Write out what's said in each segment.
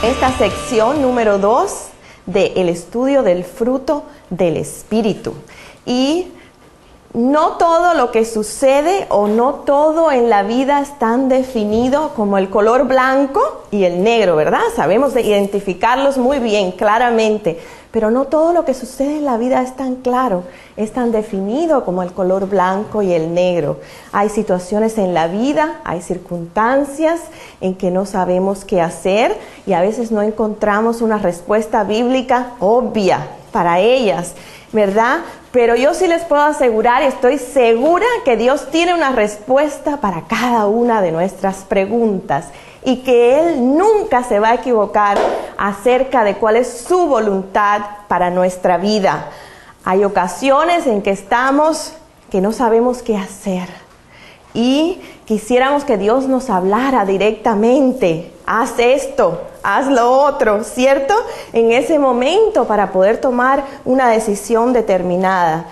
esta sección número 2 del estudio del fruto del Espíritu. Y no todo lo que sucede o no todo en la vida es tan definido como el color blanco y el negro, ¿verdad? Sabemos identificarlos muy bien, claramente, pero no todo lo que sucede en la vida es tan claro, es tan definido como el color blanco y el negro. Hay situaciones en la vida, hay circunstancias en que no sabemos qué hacer y a veces no encontramos una respuesta bíblica obvia para ellas, ¿verdad? Pero yo sí les puedo asegurar, estoy segura que Dios tiene una respuesta para cada una de nuestras preguntas y que Él nunca se va a equivocar acerca de cuál es su voluntad para nuestra vida. Hay ocasiones en que estamos que no sabemos qué hacer y quisiéramos que Dios nos hablara directamente. Haz esto, haz lo otro, ¿cierto? En ese momento para poder tomar una decisión determinada.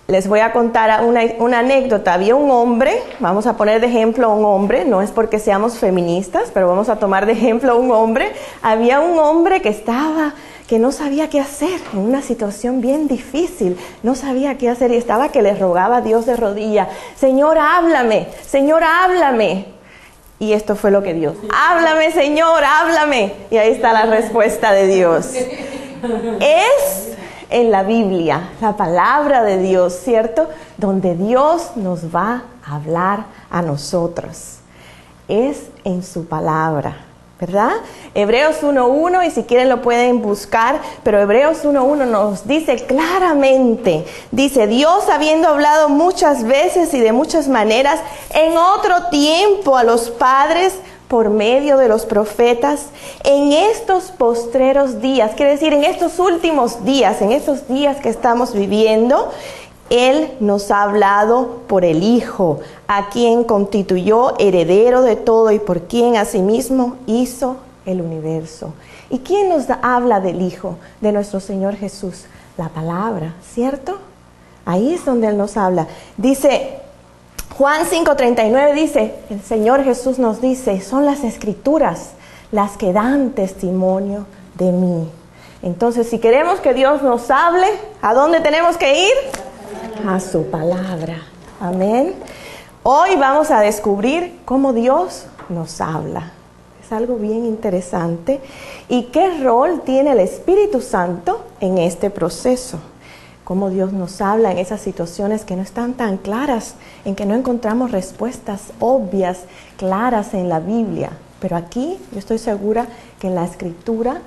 Les voy a contar una anécdota. Había un hombre, vamos a poner de ejemplo a un hombre, no es porque seamos feministas, pero vamos a tomar de ejemplo a un hombre. Había un hombre que no sabía qué hacer en una situación bien difícil, no sabía qué hacer y estaba que le rogaba a Dios de rodillas: Señor, háblame, Señor, háblame. Y esto fue lo que Dios: háblame, Señor, háblame. Y ahí está la respuesta de Dios. Es en la Biblia, la palabra de Dios, ¿cierto? Donde Dios nos va a hablar a nosotros. Es en su palabra, ¿verdad? Hebreos 1:1, y si quieren lo pueden buscar, pero Hebreos 1:1 nos dice claramente, dice: Dios, habiendo hablado muchas veces y de muchas maneras en otro tiempo a los padres por medio de los profetas, en estos postreros días, quiere decir en estos últimos días, en estos días que estamos viviendo, Él nos ha hablado por el Hijo, a quien constituyó heredero de todo y por quien asimismo hizo el universo. ¿Y quién nos habla del Hijo, de nuestro Señor Jesús? La palabra, ¿cierto? Ahí es donde Él nos habla. Dice Juan 5:39, dice, el Señor Jesús nos dice: son las Escrituras las que dan testimonio de mí. Entonces, si queremos que Dios nos hable, ¿a dónde tenemos que ir? A su palabra. Amén. Hoy vamos a descubrir cómo Dios nos habla. Es algo bien interesante. ¿Y qué rol tiene el Espíritu Santo en este proceso? Cómo Dios nos habla en esas situaciones que no están tan claras, en que no encontramos respuestas obvias, claras en la Biblia. Pero aquí yo estoy segura que en la Escritura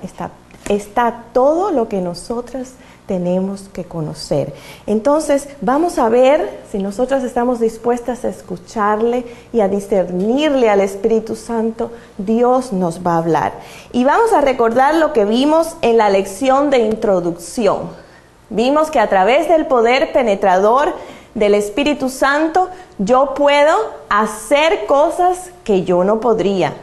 está todo lo que nosotras tenemos que conocer. Entonces vamos a ver si nosotras estamos dispuestas a escucharle y a discernirle al Espíritu Santo. Dios nos va a hablar. Y vamos a recordar lo que vimos en la lección de introducción. Vimos que a través del poder penetrador del Espíritu Santo yo puedo hacer cosas que yo no podría,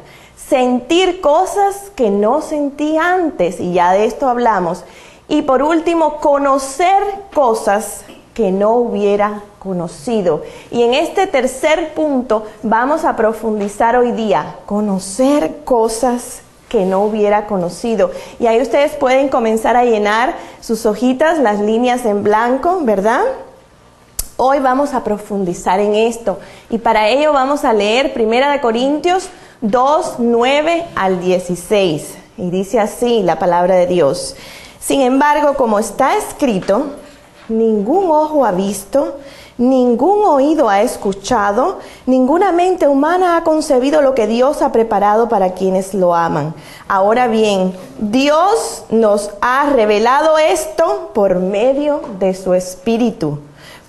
sentir cosas que no sentí antes, y ya de esto hablamos. Y por último, conocer cosas que no hubiera conocido. Y en este tercer punto vamos a profundizar hoy día: conocer cosas que no hubiera conocido. Y ahí ustedes pueden comenzar a llenar sus hojitas, las líneas en blanco, ¿verdad? Hoy vamos a profundizar en esto. Y para ello vamos a leer 1 Corintios 2:9 al 16. Y dice así la palabra de Dios: sin embargo, como está escrito, ningún ojo ha visto, ningún oído ha escuchado, ninguna mente humana ha concebido lo que Dios ha preparado para quienes lo aman. Ahora bien, Dios nos ha revelado esto por medio de su Espíritu.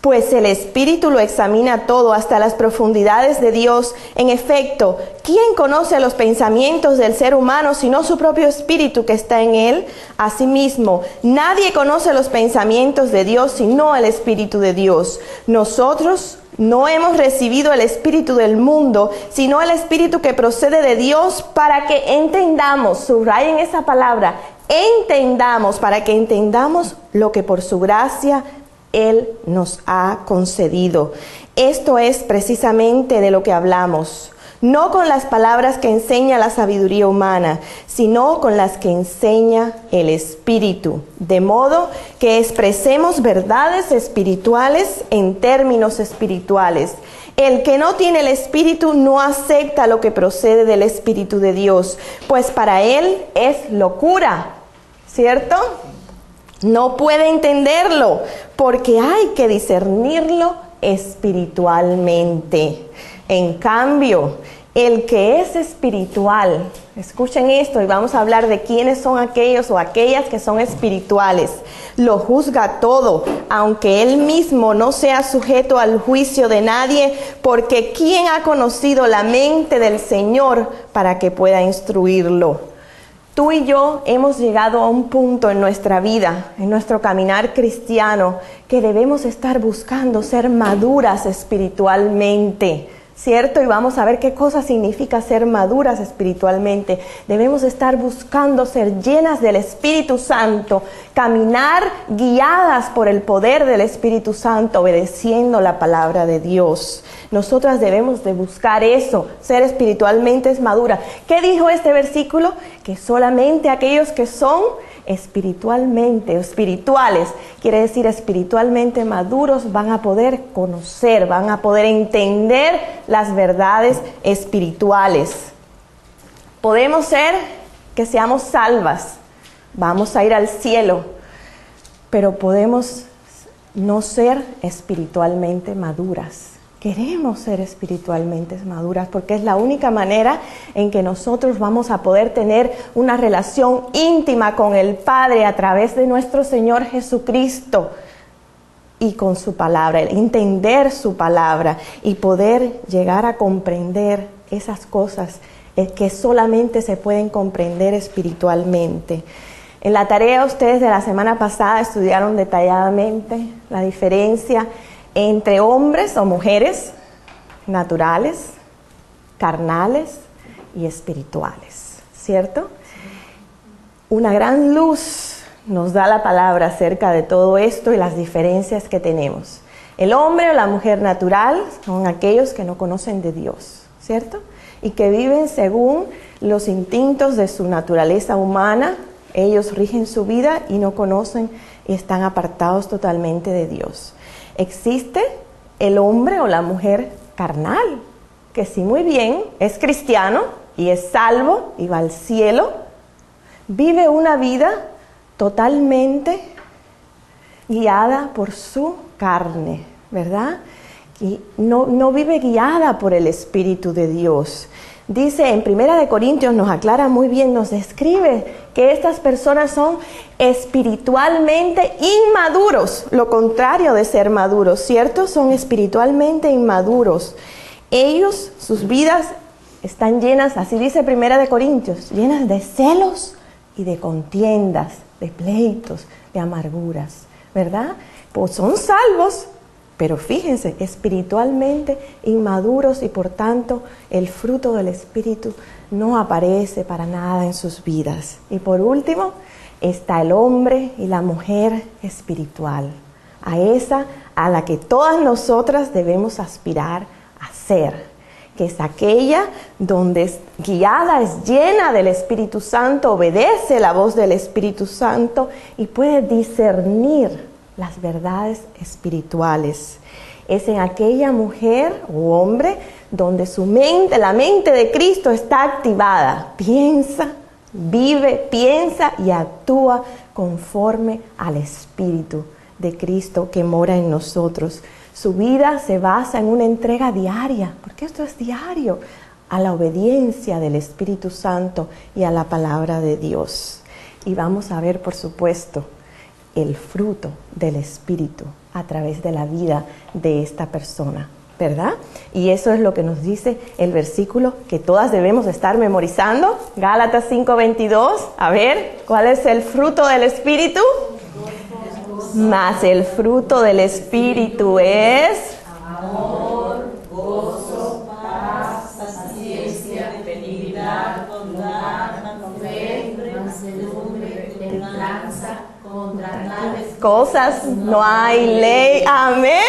Pues el Espíritu lo examina todo, hasta las profundidades de Dios. En efecto, ¿quién conoce los pensamientos del ser humano sino su propio Espíritu que está en él? Asimismo, nadie conoce los pensamientos de Dios sino el Espíritu de Dios. Nosotros no hemos recibido el espíritu del mundo, sino el Espíritu que procede de Dios, para que entendamos, subrayen esa palabra, entendamos, para que entendamos lo que por su gracia Él nos ha concedido. Esto es precisamente de lo que hablamos. no con las palabras que enseña la sabiduría humana, sino con las que enseña el Espíritu, de modo que expresemos verdades espirituales en términos espirituales. El que no tiene el Espíritu no acepta lo que procede del Espíritu de Dios, pues para él es locura, ¿cierto? No puede entenderlo, porque hay que discernirlo espiritualmente. En cambio, el que es espiritual, escuchen esto y vamos a hablar de quiénes son aquellos o aquellas que son espirituales, lo juzga todo, aunque él mismo no sea sujeto al juicio de nadie, porque ¿quién ha conocido la mente del Señor para que pueda instruirlo? Tú y yo hemos llegado a un punto en nuestra vida, en nuestro caminar cristiano, que debemos estar buscando ser maduras espiritualmente, ¿cierto? Y vamos a ver qué cosa significa ser maduras espiritualmente. Debemos estar buscando ser llenas del Espíritu Santo, caminar guiadas por el poder del Espíritu Santo, obedeciendo la palabra de Dios. Nosotras debemos de buscar eso, ser espiritualmente maduras. ¿Qué dijo este versículo? Que solamente aquellos que son espirituales, quiere decir espiritualmente maduros, van a poder conocer, van a poder entender las verdades espirituales. Podemos ser que seamos salvas, vamos a ir al cielo, pero podemos no ser espiritualmente maduras. Queremos ser espiritualmente maduras porque es la única manera en que nosotros vamos a poder tener una relación íntima con el Padre a través de nuestro Señor Jesucristo y con su palabra, entender su palabra y poder llegar a comprender esas cosas que solamente se pueden comprender espiritualmente. En la tarea ustedes de la semana pasada estudiaron detalladamente la diferencia entre hombres o mujeres naturales, carnales y espirituales, ¿cierto? Una gran luz nos da la palabra acerca de todo esto y las diferencias que tenemos. El hombre o la mujer natural son aquellos que no conocen de Dios, ¿cierto? Y que viven según los instintos de su naturaleza humana. Ellos rigen su vida y no conocen y están apartados totalmente de Dios. Existe el hombre o la mujer carnal, que sí, muy bien, es cristiano y es salvo y va al cielo, vive una vida totalmente guiada por su carne, ¿verdad? Y no vive guiada por el Espíritu de Dios. Dice en 1 Corintios, nos aclara muy bien, nos describe que estas personas son espiritualmente inmaduros, lo contrario de ser maduros, ¿cierto? Son espiritualmente inmaduros. Ellos, sus vidas están llenas, así dice 1 Corintios, llenas de celos y de contiendas, de pleitos, de amarguras, ¿verdad? Pues son salvos, pero fíjense, espiritualmente inmaduros y por tanto el fruto del Espíritu no aparece para nada en sus vidas. Y por último está el hombre y la mujer espiritual, a esa a la que todas nosotras debemos aspirar a ser, que es aquella donde es guiada, es llena del Espíritu Santo, obedece la voz del Espíritu Santo y puede discernir las verdades espirituales. Es en aquella mujer o hombre donde su mente, la mente de Cristo está activada. Piensa, vive, piensa y actúa conforme al Espíritu de Cristo que mora en nosotros. Su vida se basa en una entrega diaria, porque esto es diario, a la obediencia del Espíritu Santo y a la palabra de Dios. Y vamos a ver, por supuesto, el fruto del Espíritu a través de la vida de esta persona, ¿verdad? Y eso es lo que nos dice el versículo que todas debemos estar memorizando, Gálatas 5:22. A ver, ¿cuál es el fruto del Espíritu? Mas el fruto del Espíritu es amor, gozo, paz, paciencia, benignidad, bondad, fe, mansedumbre, templanza. Contra tales cosas no hay ley. Amén.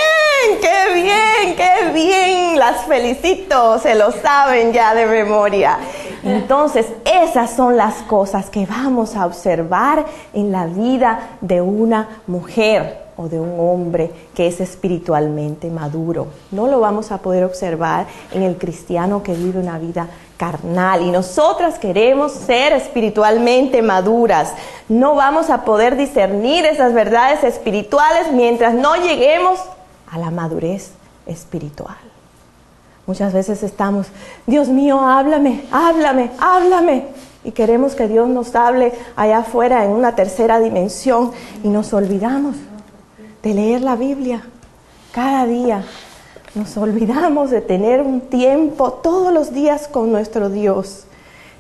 ¡Qué bien! ¡Qué bien! Las felicito, se lo saben ya de memoria. Entonces, esas son las cosas que vamos a observar en la vida de una mujer o de un hombre que es espiritualmente maduro. No lo vamos a poder observar en el cristiano que vive una vida carnal, y nosotras queremos ser espiritualmente maduras. No vamos a poder discernir esas verdades espirituales mientras no lleguemos a la madurez espiritual. Muchas veces estamos, Dios mío, háblame, háblame, háblame, y queremos que Dios nos hable allá afuera en una tercera dimensión, y nos olvidamos de leer la Biblia cada día. Nos olvidamos de tener un tiempo todos los días con nuestro Dios.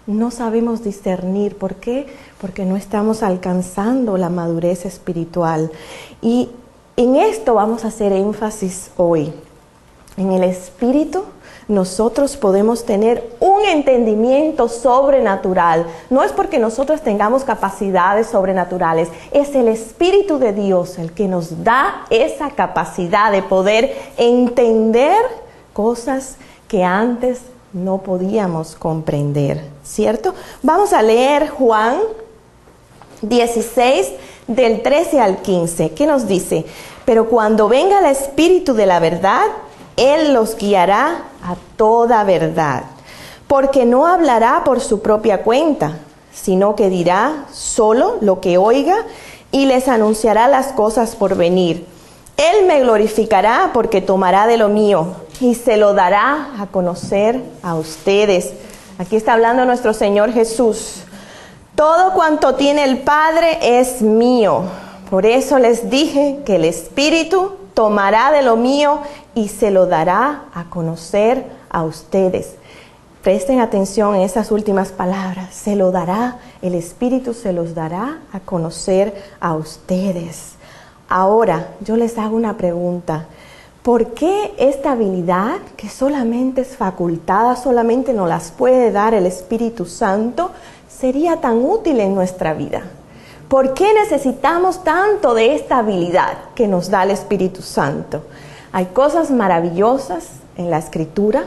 No sabemos discernir. ¿Por qué? Porque no estamos alcanzando la madurez espiritual. Y en esto vamos a hacer énfasis hoy. En el Espíritu nosotros podemos tener un entendimiento sobrenatural. No es porque nosotros tengamos capacidades sobrenaturales, es el Espíritu de Dios el que nos da esa capacidad de poder entender cosas que antes no podíamos comprender, ¿cierto? Vamos a leer Juan 16, del 13 al 15. ¿Qué nos dice? Pero cuando venga el Espíritu de la verdad, Él los guiará a toda verdad, porque no hablará por su propia cuenta, sino que dirá solo lo que oiga y les anunciará las cosas por venir. Él me glorificará porque tomará de lo mío y se lo dará a conocer a ustedes. Aquí está hablando nuestro Señor Jesús. Todo cuanto tiene el Padre es mío. Por eso les dije que el Espíritu tomará de lo mío y se lo dará a conocer a ustedes. Presten atención en esas últimas palabras. Se lo dará, el Espíritu se los dará a conocer a ustedes. Ahora, yo les hago una pregunta. ¿Por qué esta habilidad, que solamente es facultada, solamente nos las puede dar el Espíritu Santo, sería tan útil en nuestra vida? ¿Por qué necesitamos tanto de esta habilidad que nos da el Espíritu Santo? Hay cosas maravillosas en la Escritura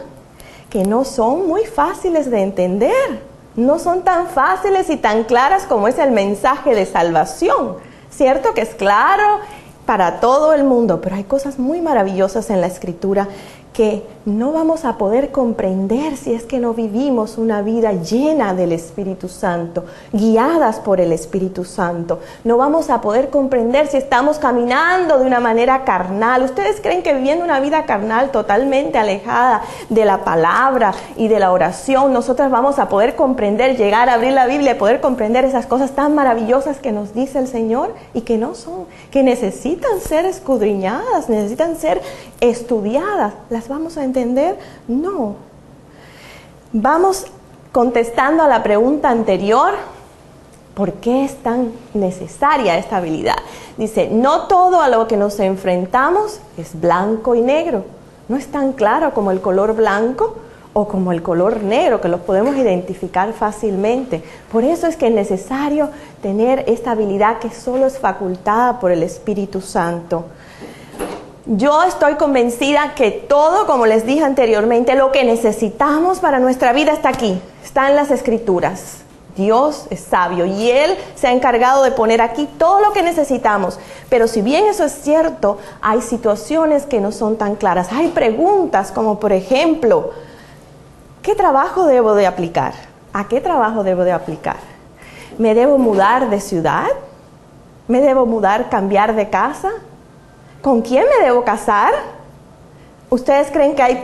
que no son muy fáciles de entender. No son tan fáciles y tan claras como es el mensaje de salvación. Cierto que es claro para todo el mundo, pero hay cosas muy maravillosas en la Escritura que no vamos a poder comprender si es que no vivimos una vida llena del Espíritu Santo, guiadas por el Espíritu Santo. No vamos a poder comprender si estamos caminando de una manera carnal. ¿Ustedes creen que viviendo una vida carnal totalmente alejada de la palabra y de la oración, nosotras vamos a poder comprender, llegar a abrir la Biblia y poder comprender esas cosas tan maravillosas que nos dice el Señor y que no son, que necesitan ser escudriñadas, necesitan ser estudiadas? ¿Las vamos a entender? No. Vamos contestando a la pregunta anterior. ¿Por qué es tan necesaria esta habilidad? Dice, no todo a lo que nos enfrentamos es blanco y negro. No es tan claro como el color blanco o como el color negro, que los podemos identificar fácilmente. Por eso es que es necesario tener esta habilidad que solo es facultada por el Espíritu Santo. Yo estoy convencida que todo, como les dije anteriormente, lo que necesitamos para nuestra vida está aquí, está en las Escrituras. Dios es sabio y Él se ha encargado de poner aquí todo lo que necesitamos. Pero si bien eso es cierto, hay situaciones que no son tan claras. Hay preguntas como, por ejemplo, ¿qué trabajo debo de aplicar? ¿A qué trabajo debo de aplicar? ¿Me debo mudar de ciudad? ¿Me debo mudar, cambiar de casa? ¿Con quién me debo casar? ¿Ustedes creen que hay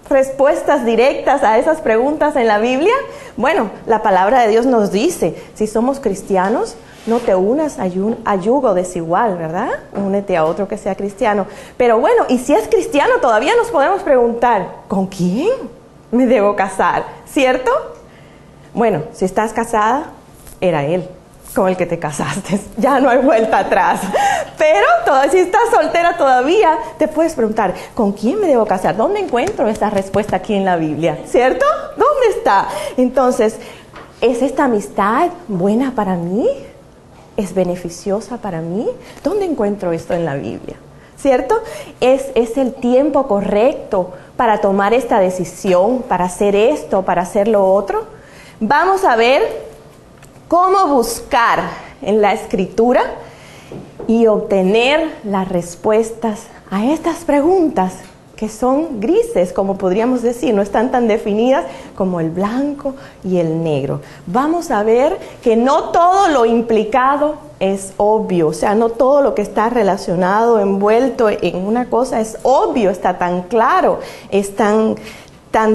respuestas directas a esas preguntas en la Biblia? Bueno, la palabra de Dios nos dice, si somos cristianos, no te unas a yugo desigual, ¿verdad? Únete a otro que sea cristiano. Pero bueno, y si es cristiano, todavía nos podemos preguntar, ¿con quién me debo casar? ¿Cierto? Bueno, si estás casada, era Él con el que te casaste, ya no hay vuelta atrás. Pero si estás soltera todavía, te puedes preguntar, ¿con quién me debo casar? ¿Dónde encuentro esta respuesta aquí en la Biblia? ¿Cierto? ¿Dónde está? Entonces, ¿es esta amistad buena para mí? ¿Es beneficiosa para mí? ¿Dónde encuentro esto en la Biblia? ¿cierto? Es el tiempo correcto para tomar esta decisión, para hacer esto, para hacer lo otro. Vamos a ver cómo buscar en la Escritura y obtener las respuestas a estas preguntas que son grises, como podríamos decir, no están tan definidas como el blanco y el negro. Vamos a ver que no todo lo implicado es obvio, o sea, no todo lo que está relacionado, envuelto en una cosa es obvio, está tan claro, es tan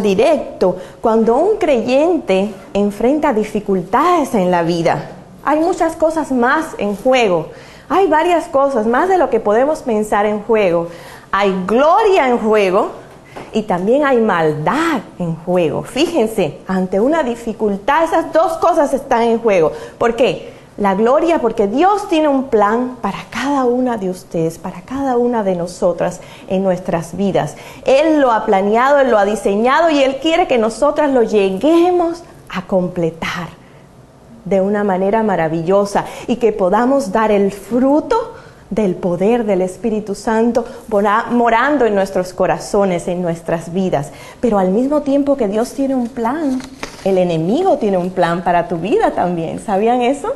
directo. Cuando un creyente enfrenta dificultades en la vida, hay muchas cosas más en juego, hay varias cosas, más de lo que podemos pensar en juego. Hay gloria en juego y también hay maldad en juego. Fíjense, ante una dificultad, esas dos cosas están en juego. ¿Por qué? La gloria, porque Dios tiene un plan para cada una de ustedes, para cada una de nosotras en nuestras vidas. Él lo ha planeado, Él lo ha diseñado y Él quiere que nosotras lo lleguemos a completar de una manera maravillosa y que podamos dar el fruto del poder del Espíritu Santo morando en nuestros corazones, en nuestras vidas. Pero al mismo tiempo que Dios tiene un plan, el enemigo tiene un plan para tu vida también. ¿Sabían eso?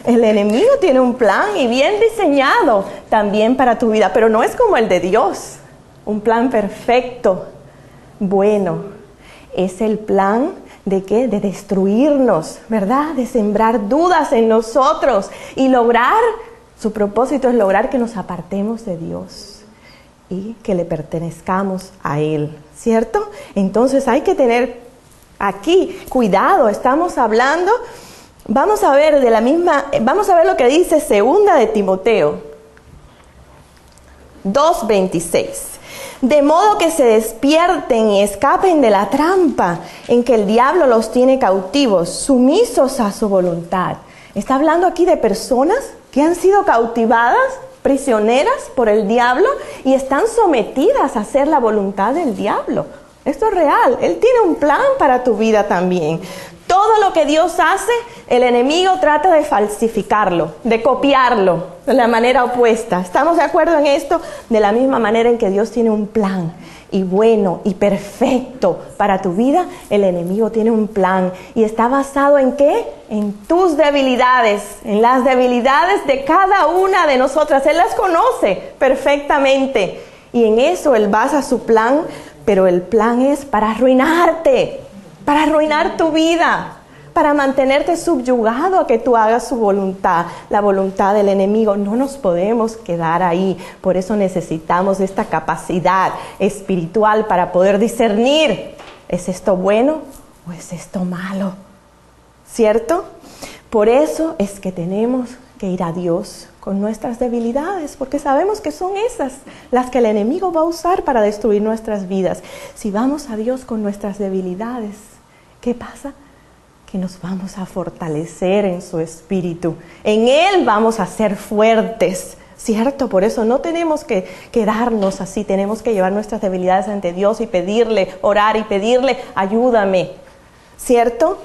El enemigo tiene un plan y bien diseñado también para tu vida, pero no es como el de Dios, un plan perfecto, bueno. Es el plan ¿de qué? De destruirnos, ¿verdad? De sembrar dudas en nosotros y su propósito es lograr que nos apartemos de Dios y que le pertenezcamos a Él, ¿cierto? Entonces hay que tener aquí cuidado, estamos hablando, vamos a ver lo que dice 2 de Timoteo 2:26. De modo que se despierten y escapen de la trampa en que el diablo los tiene cautivos, sumisos a su voluntad. Está hablando aquí de personas que han sido cautivadas, prisioneras por el diablo y están sometidas a hacer la voluntad del diablo. Esto es real. Él tiene un plan para tu vida también. Todo lo que Dios hace, el enemigo trata de falsificarlo, de copiarlo de la manera opuesta. ¿Estamos de acuerdo en esto? De la misma manera en que Dios tiene un plan y bueno y perfecto para tu vida, el enemigo tiene un plan y está basado ¿en qué? En tus debilidades, en las debilidades de cada una de nosotras. Él las conoce perfectamente y en eso Él basa su plan, pero el plan es para arruinarte, para arruinar tu vida, para mantenerte subyugado a que tú hagas su voluntad, la voluntad del enemigo. No nos podemos quedar ahí. Por eso necesitamos esta capacidad espiritual para poder discernir, ¿es esto bueno o es esto malo? ¿Cierto? Por eso es que tenemos que ir a Dios con nuestras debilidades, porque sabemos que son esas las que el enemigo va a usar para destruir nuestras vidas. Si vamos a Dios con nuestras debilidades, ¿qué pasa? Que nos vamos a fortalecer en su espíritu. En Él vamos a ser fuertes, ¿cierto? Por eso no tenemos que quedarnos así, tenemos que llevar nuestras debilidades ante Dios y pedirle, orar y pedirle, ayúdame, ¿cierto?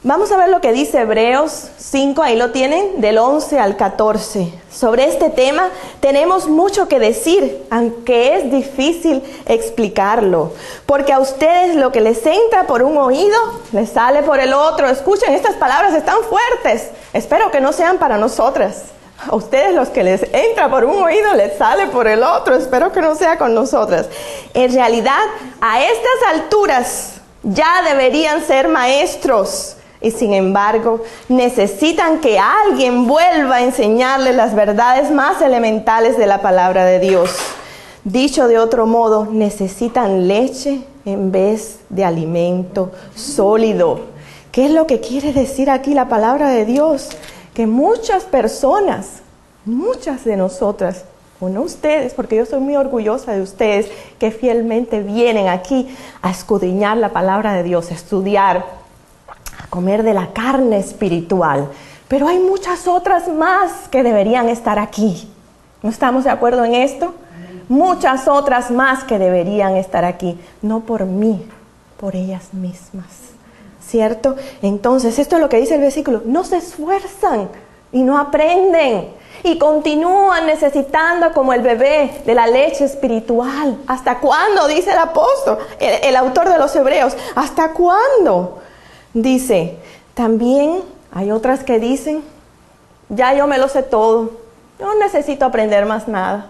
Vamos a ver lo que dice Hebreos 5, ahí lo tienen, del 11 al 14. Sobre este tema tenemos mucho que decir, aunque es difícil explicarlo. Porque a ustedes lo que les entra por un oído, les sale por el otro. Escuchen, estas palabras están fuertes. Espero que no sean para nosotras. A ustedes los que les entra por un oído, les sale por el otro. Espero que no sea con nosotras. En realidad, a estas alturas ya deberían ser maestros. Y sin embargo, necesitan que alguien vuelva a enseñarles las verdades más elementales de la palabra de Dios. Dicho de otro modo, necesitan leche en vez de alimento sólido. ¿Qué es lo que quiere decir aquí la palabra de Dios? Que muchas personas, muchas de nosotras, o no ustedes, porque yo soy muy orgullosa de ustedes, que fielmente vienen aquí a escudriñar la palabra de Dios, a estudiar, a comer de la carne espiritual. Pero hay muchas otras más que deberían estar aquí. ¿No estamos de acuerdo en esto? Muchas otras más que deberían estar aquí. No por mí, por ellas mismas. ¿Cierto? Entonces, esto es lo que dice el versículo. No se esfuerzan y no aprenden. y continúan necesitando como el bebé de la leche espiritual. ¿Hasta cuándo? Dice el apóstol, el autor de los Hebreos. ¿Hasta cuándo? Dice, también hay otras que dicen, ya yo me lo sé todo, no necesito aprender más nada.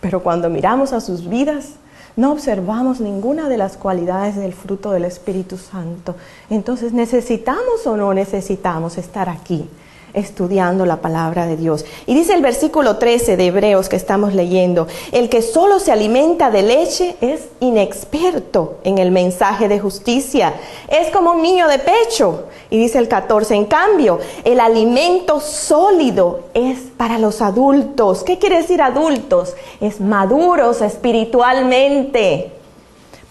Pero cuando miramos a sus vidas, no observamos ninguna de las cualidades del fruto del Espíritu Santo. Entonces, ¿necesitamos o no necesitamos estar aquí estudiando la palabra de Dios? Y dice el versículo 13 de Hebreos que estamos leyendo, el que solo se alimenta de leche es inexperto en el mensaje de justicia, es como un niño de pecho. Y dice el 14, en cambio, el alimento sólido es para los adultos. ¿Qué quiere decir adultos? Es maduros espiritualmente.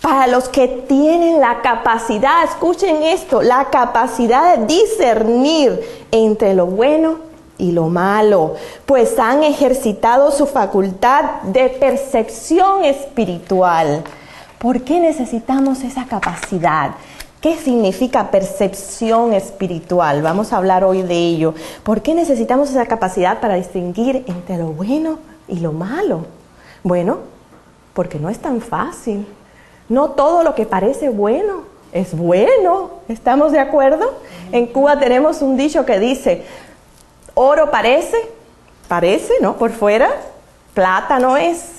Para los que tienen la capacidad, escuchen esto, la capacidad de discernir entre lo bueno y lo malo, pues han ejercitado su facultad de percepción espiritual. ¿Por qué necesitamos esa capacidad? ¿Qué significa percepción espiritual? Vamos a hablar hoy de ello. ¿Por qué necesitamos esa capacidad para distinguir entre lo bueno y lo malo? Bueno, porque no es tan fácil. No todo lo que parece bueno es bueno. ¿Estamos de acuerdo? En Cuba tenemos un dicho que dice, oro parece, ¿no? Por fuera, plata no es.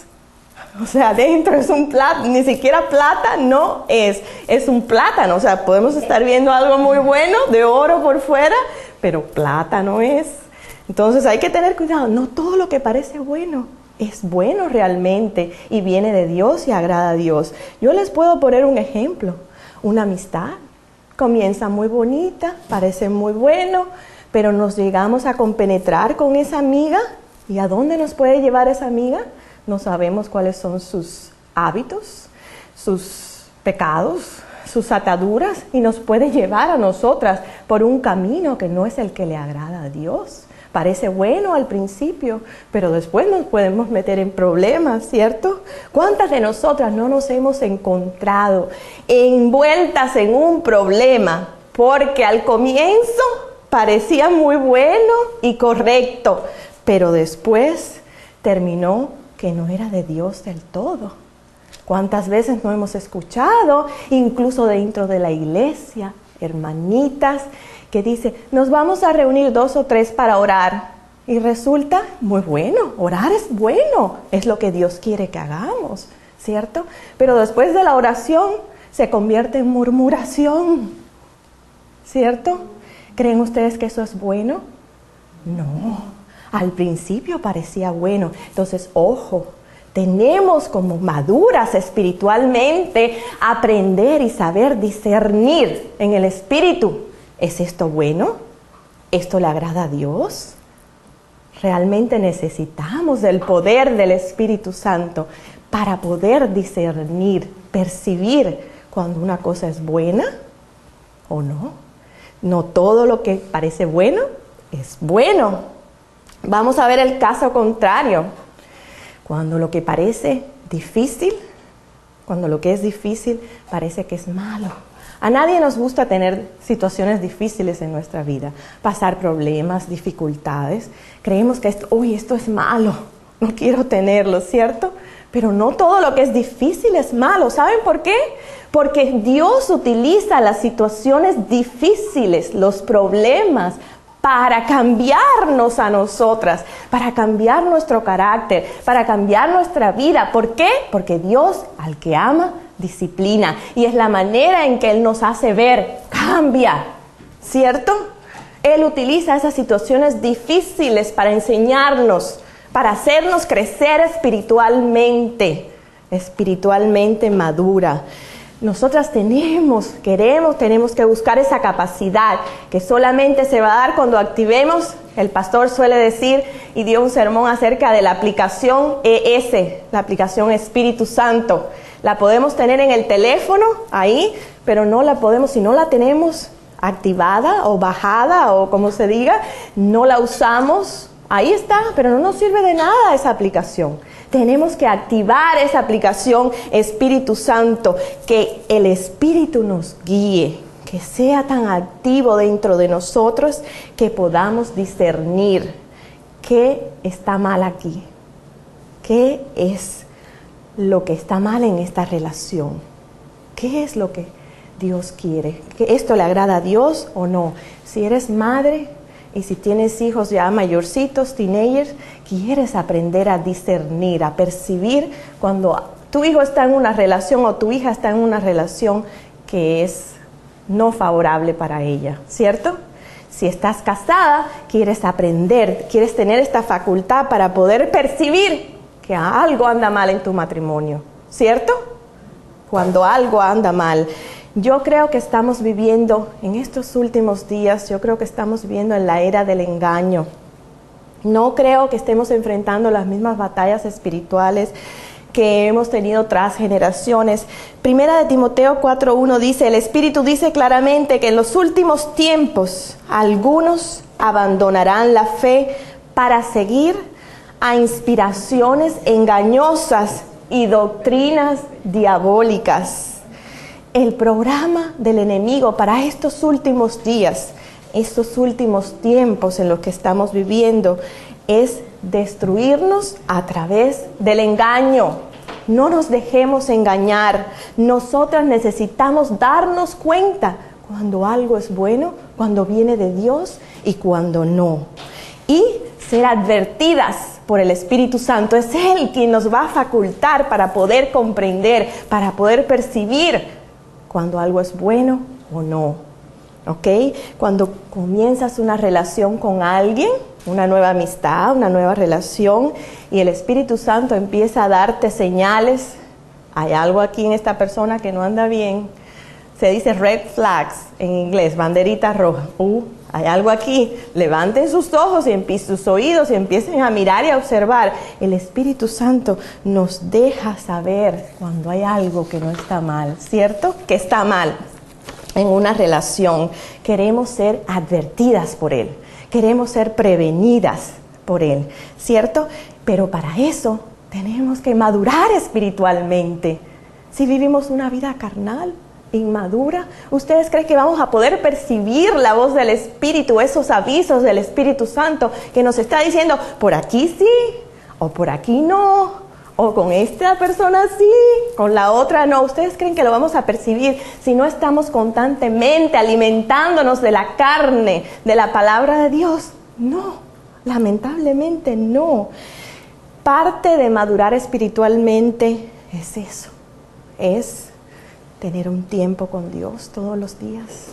O sea, dentro es un plátano, ni siquiera plata no es un plátano. O sea, podemos estar viendo algo muy bueno de oro por fuera, pero plata no es. Entonces hay que tener cuidado, no todo lo que parece bueno es bueno realmente y viene de Dios y agrada a Dios. Yo les puedo poner un ejemplo, una amistad. Comienza muy bonita, parece muy bueno, pero nos llegamos a compenetrar con esa amiga. ¿Y a dónde nos puede llevar esa amiga? No sabemos cuáles son sus hábitos, sus pecados, sus ataduras, y nos puede llevar a nosotras por un camino que no es el que le agrada a Dios. Parece bueno al principio, pero después nos podemos meter en problemas, ¿cierto? ¿Cuántas de nosotras no nos hemos encontrado envueltas en un problema porque al comienzo parecía muy bueno y correcto, pero después terminó que no era de Dios del todo? ¿Cuántas veces no hemos escuchado, incluso dentro de la iglesia, hermanitas que dicen, nos vamos a reunir 2 o 3 para orar? Y resulta muy bueno, orar es bueno, es lo que Dios quiere que hagamos, ¿cierto? Pero después de la oración se convierte en murmuración, ¿cierto? ¿Creen ustedes que eso es bueno? No. Al principio parecía bueno. Entonces, ojo, tenemos como maduras espiritualmente aprender y saber discernir en el espíritu. ¿Es esto bueno? ¿Esto le agrada a Dios? Realmente necesitamos del poder del Espíritu Santo para poder discernir, percibir cuando una cosa es buena o no. No todo lo que parece bueno es bueno. Vamos a ver el caso contrario. Cuando lo que parece difícil, cuando lo que es difícil parece que es malo. A nadie nos gusta tener situaciones difíciles en nuestra vida, pasar problemas, dificultades. Creemos que esto es malo, no quiero tenerlo, ¿cierto? Pero no todo lo que es difícil es malo. ¿Saben por qué? Porque Dios utiliza las situaciones difíciles, los problemas, para cambiarnos a nosotras, para cambiar nuestro carácter, para cambiar nuestra vida. ¿Por qué? Porque Dios, al que ama, disciplina. Y es la manera en que Él nos hace ver, cambia, ¿cierto? Él utiliza esas situaciones difíciles para enseñarnos, para hacernos crecer espiritualmente madura. Nosotras tenemos que buscar esa capacidad que solamente se va a dar cuando activemos. El pastor suele decir y dio un sermón acerca de la aplicación ES, la aplicación Espíritu Santo. La podemos tener en el teléfono ahí, pero no la podemos, si no la tenemos activada o bajada o como se diga, no la usamos. Ahí está, pero no nos sirve de nada esa aplicación. Tenemos que activar esa aplicación Espíritu Santo, que el Espíritu nos guíe, que sea tan activo dentro de nosotros que podamos discernir ¿qué está mal aquí? ¿Qué es lo que está mal en esta relación? ¿Qué es lo que Dios quiere? ¿Que esto le agrada a Dios o no? Si eres madre y si tienes hijos ya mayorcitos, teenagers, quieres aprender a discernir, a percibir cuando tu hijo está en una relación o tu hija está en una relación que es no favorable para ella, ¿cierto? Si estás casada, quieres aprender, quieres tener esta facultad para poder percibir que algo anda mal en tu matrimonio, ¿cierto? Cuando algo anda mal. Yo creo que estamos viviendo, en estos últimos días, yo creo que estamos viviendo en la era del engaño. No creo que estemos enfrentando las mismas batallas espirituales que hemos tenido tras generaciones. Primera de Timoteo 4:1 dice, el Espíritu dice claramente que en los últimos tiempos algunos abandonarán la fe para seguir a inspiraciones engañosas y doctrinas diabólicas. El programa del enemigo para estos últimos días, estos últimos tiempos en los que estamos viviendo, es destruirnos a través del engaño. No nos dejemos engañar. Nosotras necesitamos darnos cuenta cuando algo es bueno, cuando viene de Dios y cuando no. Y ser advertidas por el Espíritu Santo. Es Él quien nos va a facultar para poder comprender, para poder percibir cuando algo es bueno o no. ¿Ok? Cuando comienzas una relación con alguien, una nueva amistad, una nueva relación, y el Espíritu Santo empieza a darte señales, hay algo aquí en esta persona que no anda bien, se dice red flags en inglés, banderita roja, hay algo aquí, levanten sus ojos y sus oídos y empiecen a mirar y a observar. El Espíritu Santo nos deja saber cuando hay algo que no está mal, ¿cierto? Que está mal en una relación. Queremos ser advertidas por Él, queremos ser prevenidas por Él, ¿cierto? Pero para eso tenemos que madurar espiritualmente. Si vivimos una vida carnal, inmadura, ¿ustedes creen que vamos a poder percibir la voz del Espíritu, esos avisos del Espíritu Santo que nos está diciendo, por aquí sí, o por aquí no, o con esta persona sí, con la otra no? ¿Ustedes creen que lo vamos a percibir si no estamos constantemente alimentándonos de la carne, de la palabra de Dios? No, lamentablemente no. Parte de madurar espiritualmente es eso, es tener un tiempo con Dios todos los días,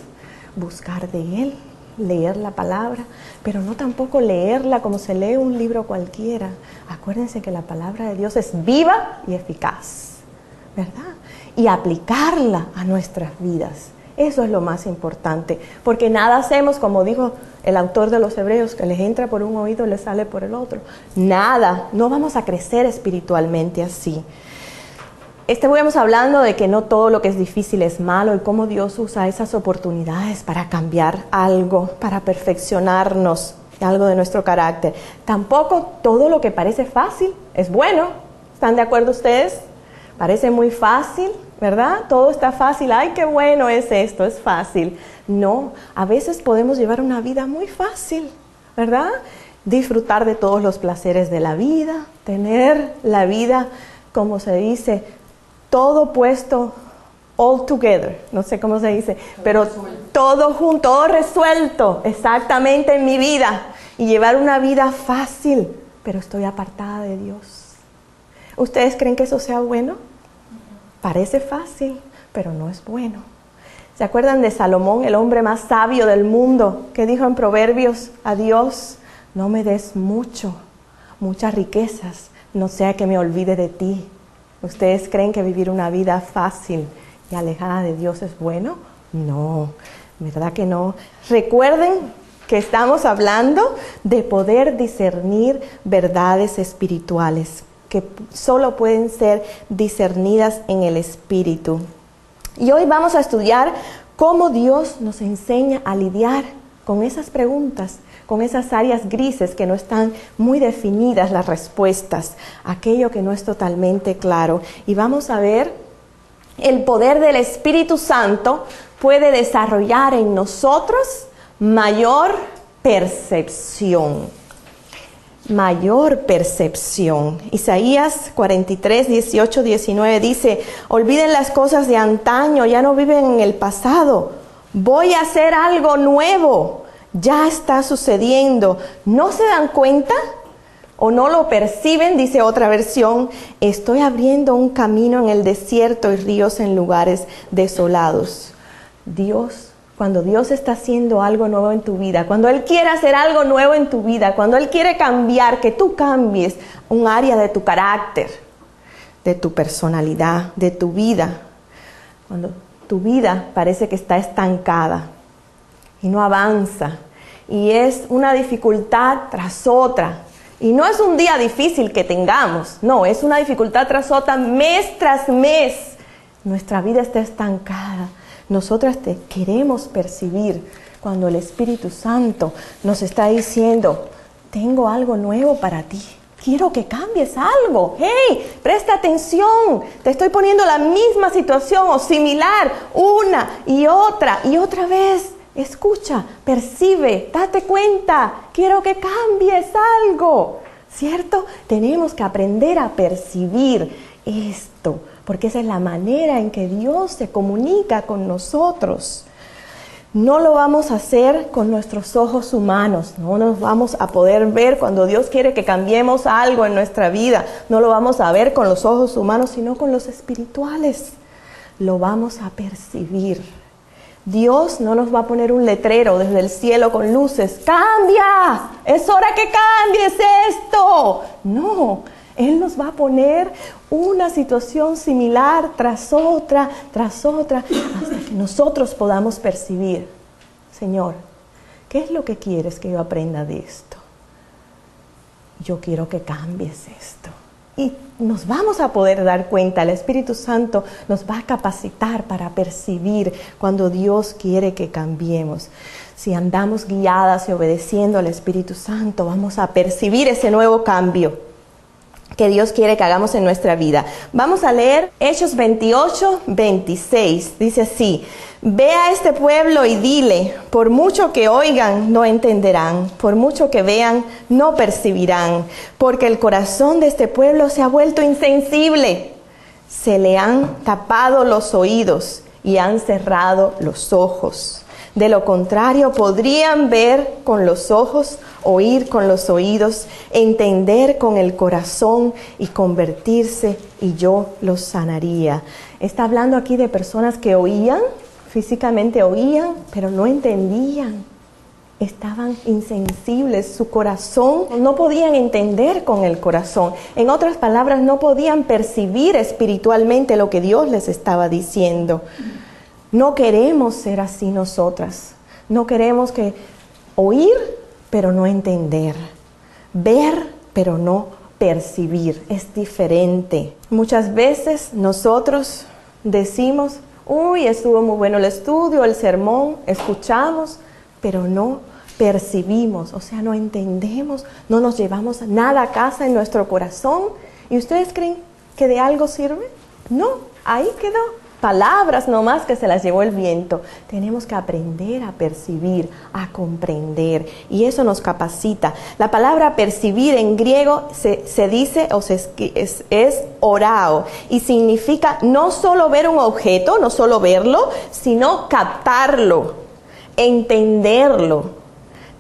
buscar de Él, leer la palabra, pero no tampoco leerla como se lee un libro cualquiera. Acuérdense que la palabra de Dios es viva y eficaz, ¿verdad? Y aplicarla a nuestras vidas. Eso es lo más importante, porque nada hacemos, como dijo el autor de los Hebreos, que les entra por un oído y les sale por el otro. Nada, no vamos a crecer espiritualmente así. Estuvimos hablando de que no todo lo que es difícil es malo y cómo Dios usa esas oportunidades para cambiar algo, para perfeccionarnos algo de nuestro carácter. Tampoco todo lo que parece fácil es bueno. ¿Están de acuerdo ustedes? Parece muy fácil, ¿verdad? Todo está fácil. ¡Ay, qué bueno es esto! Es fácil. No, a veces podemos llevar una vida muy fácil, ¿verdad? Disfrutar de todos los placeres de la vida, tener la vida, como se dice, todo puesto, all together, no sé cómo se dice, pero todo junto, todo resuelto, exactamente en mi vida, y llevar una vida fácil, pero estoy apartada de Dios. ¿Ustedes creen que eso sea bueno? Parece fácil, pero no es bueno. ¿Se acuerdan de Salomón, el hombre más sabio del mundo, que dijo en Proverbios a Dios, no me des muchas riquezas, no sea que me olvide de ti? ¿Ustedes creen que vivir una vida fácil y alejada de Dios es bueno? No, ¿verdad que no? Recuerden que estamos hablando de poder discernir verdades espirituales, que solo pueden ser discernidas en el Espíritu. Y hoy vamos a estudiar cómo Dios nos enseña a lidiar con esas preguntas, con esas áreas grises que no están muy definidas las respuestas, aquello que no es totalmente claro. Y vamos a ver, el poder del Espíritu Santo puede desarrollar en nosotros mayor percepción. mayor percepción. Isaías 43, 18, 19 dice: olviden las cosas de antaño, ya no viven en el pasado. Voy a hacer algo nuevo. Ya está sucediendo. ¿No se dan cuenta? ¿O no lo perciben? Dice otra versión: estoy abriendo un camino en el desierto y ríos en lugares desolados. Cuando Dios está haciendo algo nuevo en tu vida, cuando Él quiere hacer algo nuevo en tu vida, cuando Él quiere cambiar, que tú cambies un área de tu carácter, de tu personalidad, de tu vida, cuando tu vida parece que está estancada y no avanza, y es una dificultad tras otra, y no es un día difícil que tengamos, no, es una dificultad tras otra, mes tras mes, nuestra vida está estancada. Nosotras te queremos percibir cuando el Espíritu Santo nos está diciendo: tengo algo nuevo para ti, quiero que cambies algo. ¡Hey! Presta atención, te estoy poniendo la misma situación o similar una y otra vez. Escucha, percibe, date cuenta, quiero que cambies algo, ¿cierto? Tenemos que aprender a percibir esto, porque esa es la manera en que Dios se comunica con nosotros. No lo vamos a hacer con nuestros ojos humanos, no nos vamos a poder ver cuando Dios quiere que cambiemos algo en nuestra vida. No lo vamos a ver con los ojos humanos, sino con los espirituales. Lo vamos a percibir. Dios no nos va a poner un letrero desde el cielo con luces: ¡cambia! ¡Es hora que cambies esto! No, Él nos va a poner una situación similar tras otra, hasta que nosotros podamos percibir: Señor, ¿qué es lo que quieres que yo aprenda de esto? Yo quiero que cambies esto. Y nos vamos a poder dar cuenta, el Espíritu Santo nos va a capacitar para percibir cuando Dios quiere que cambiemos. Si andamos guiadas y obedeciendo al Espíritu Santo, vamos a percibir ese nuevo cambio que Dios quiere que hagamos en nuestra vida. Vamos a leer Hechos 28, 26. Dice así: ve a este pueblo y dile: por mucho que oigan, no entenderán; por mucho que vean, no percibirán, porque el corazón de este pueblo se ha vuelto insensible. Se le han tapado los oídos y han cerrado los ojos. De lo contrario, podrían ver con los ojos, oír con los oídos, entender con el corazón y convertirse, y yo los sanaría. Está hablando aquí de personas que oían, físicamente oían, pero no entendían. Estaban insensibles, su corazón, no podían entender con el corazón. En otras palabras, no podían percibir espiritualmente lo que Dios les estaba diciendo. No queremos ser así nosotras. No queremos oír, pero no entender. Ver, pero no percibir. Es diferente. Muchas veces nosotros decimos: uy, estuvo muy bueno el estudio, el sermón, escuchamos, pero no percibimos, o sea, no entendemos, no nos llevamos nada a casa en nuestro corazón. ¿Y ustedes creen que de algo sirve? No, ahí quedó. Palabras nomás que se las llevó el viento. Tenemos que aprender a percibir, a comprender, y eso nos capacita. La palabra percibir en griego se dice es orao, y significa no solo ver un objeto, no solo verlo, sino captarlo, entenderlo.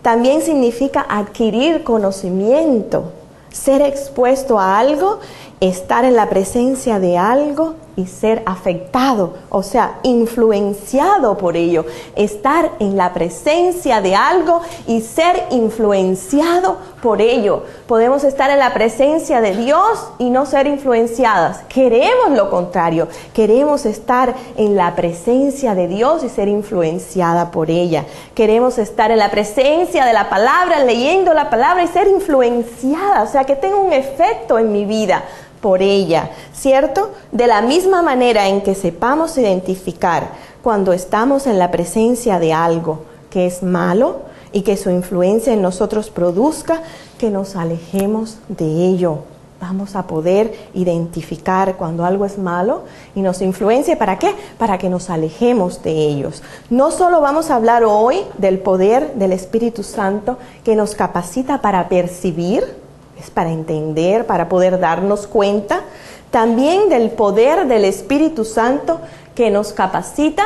También significa adquirir conocimiento, ser expuesto a algo, estar en la presencia de algo y ser afectado, o sea, influenciado por ello. Estar en la presencia de algo y ser influenciado por ello. Podemos estar en la presencia de Dios y no ser influenciadas. Queremos lo contrario. Queremos estar en la presencia de Dios y ser influenciada por ella. Queremos estar en la presencia de la palabra, leyendo la palabra y ser influenciada, o sea, que tenga un efecto en mi vida por ella, ¿cierto? De la misma manera en que sepamos identificar cuando estamos en la presencia de algo que es malo y que su influencia en nosotros produzca que nos alejemos de ello. Vamos a poder identificar cuando algo es malo y nos influencia. ¿Para qué? Para que nos alejemos de ellos. No solo vamos a hablar hoy del poder del Espíritu Santo que nos capacita para percibir, es para entender, para poder darnos cuenta. También del poder del Espíritu Santo que nos capacita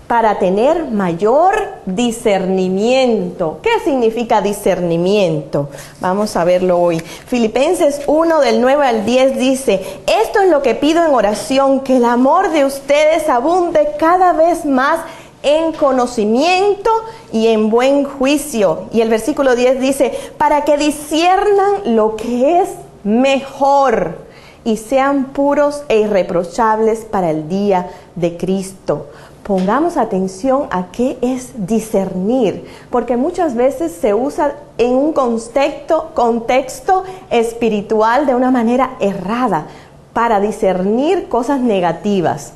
para tener mayor discernimiento. ¿Qué significa discernimiento? Vamos a verlo hoy. Filipenses 1 del 9 al 10 dice: esto es lo que pido en oración, que el amor de ustedes abunde cada vez más en conocimiento y en buen juicio. Y el versículo 10 dice: para que disciernan lo que es mejor y sean puros e irreprochables para el día de Cristo. Pongamos atención a qué es discernir, porque muchas veces se usa en un contexto espiritual de una manera errada para discernir cosas negativas.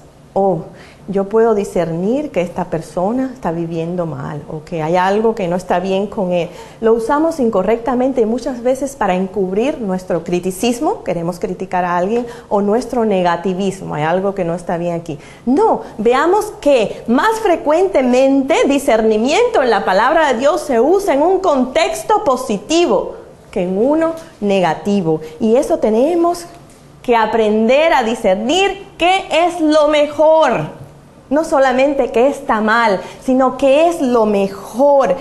Yo puedo discernir que esta persona está viviendo mal o que hay algo que no está bien con él. Lo usamos incorrectamente muchas veces para encubrir nuestro criticismo, queremos criticar a alguien, o nuestro negativismo, hay algo que no está bien aquí. No, veamos que más frecuentemente discernimiento en la palabra de Dios se usa en un contexto positivo que en uno negativo. Y eso tenemos que aprender a discernir qué es lo mejor. No solamente que está mal, sino que es lo mejor.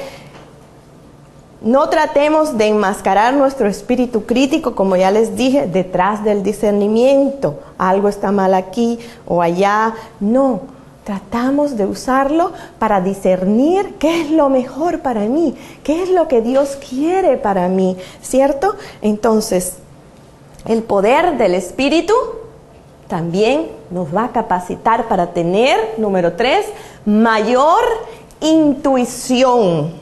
No tratemos de enmascarar nuestro espíritu crítico, como ya les dije, detrás del discernimiento. Algo está mal aquí o allá. No, tratamos de usarlo para discernir qué es lo mejor para mí, qué es lo que Dios quiere para mí, ¿cierto? Entonces, el poder del espíritu también nos va a capacitar para tener, número 3, mayor intuición.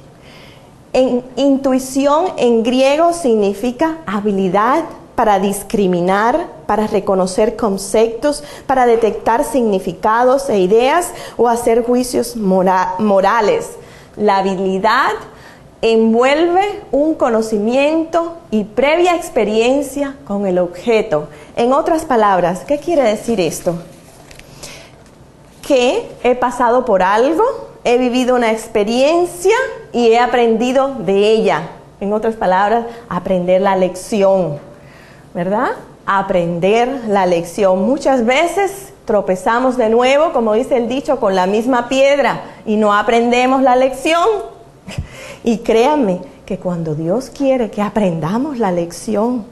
Intuición en griego significa habilidad para discriminar, para reconocer conceptos, para detectar significados e ideas o hacer juicios morales. La habilidad envuelve un conocimiento y previa experiencia con el objeto. En otras palabras, ¿qué quiere decir esto? Que he pasado por algo, he vivido una experiencia y he aprendido de ella. En otras palabras, aprender la lección, ¿verdad? Aprender la lección. Muchas veces tropezamos de nuevo, como dice el dicho, con la misma piedra y no aprendemos la lección. Y créanme que cuando Dios quiere que aprendamos la lección,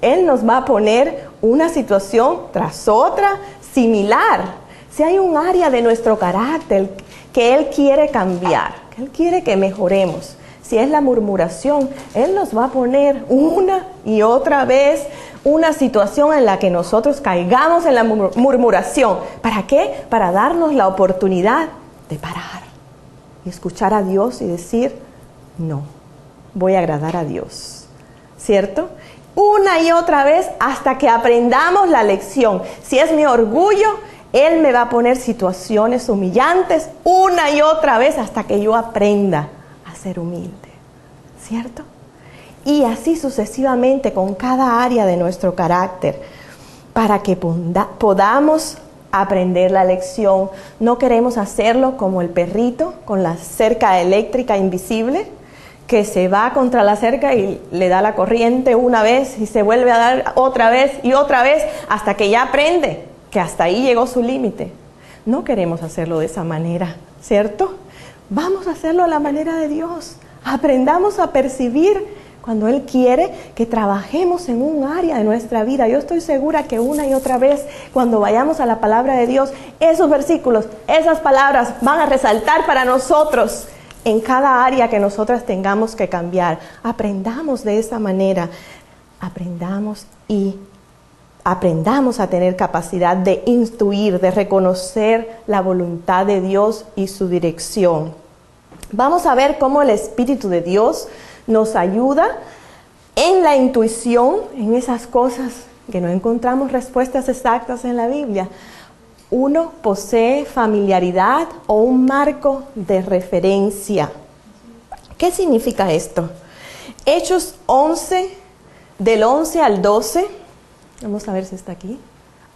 Él nos va a poner una situación tras otra similar. Si hay un área de nuestro carácter que Él quiere cambiar, que Él quiere que mejoremos, si es la murmuración, Él nos va a poner una y otra vez una situación en la que nosotros caigamos en la murmuración. ¿Para qué? Para darnos la oportunidad de parar y escuchar a Dios y decir: no, voy a agradar a Dios, ¿cierto? Una y otra vez hasta que aprendamos la lección. Si es mi orgullo, Él me va a poner situaciones humillantes una y otra vez hasta que yo aprenda a ser humilde, ¿cierto? Y así sucesivamente con cada área de nuestro carácter, para que podamos aprender la lección. No queremos hacerlo como el perrito con la cerca eléctrica invisible, que se va contra la cerca y le da la corriente una vez y se vuelve a dar otra vez y otra vez hasta que ya aprende que hasta ahí llegó su límite. No queremos hacerlo de esa manera, ¿cierto? Vamos a hacerlo a la manera de Dios. Aprendamos a percibir cuando Él quiere que trabajemos en un área de nuestra vida. Yo estoy segura que una y otra vez, cuando vayamos a la palabra de Dios, esos versículos, esas palabras van a resaltar para nosotros en cada área que nosotras tengamos que cambiar. Aprendamos de esa manera, aprendamos a tener capacidad de intuir, de reconocer la voluntad de Dios y su dirección. Vamos a ver cómo el Espíritu de Dios nos ayuda en la intuición, en esas cosas que no encontramos respuestas exactas en la Biblia. Uno posee familiaridad o un marco de referencia. ¿Qué significa esto? Hechos 11, del 11 al 12. Vamos a ver si está aquí.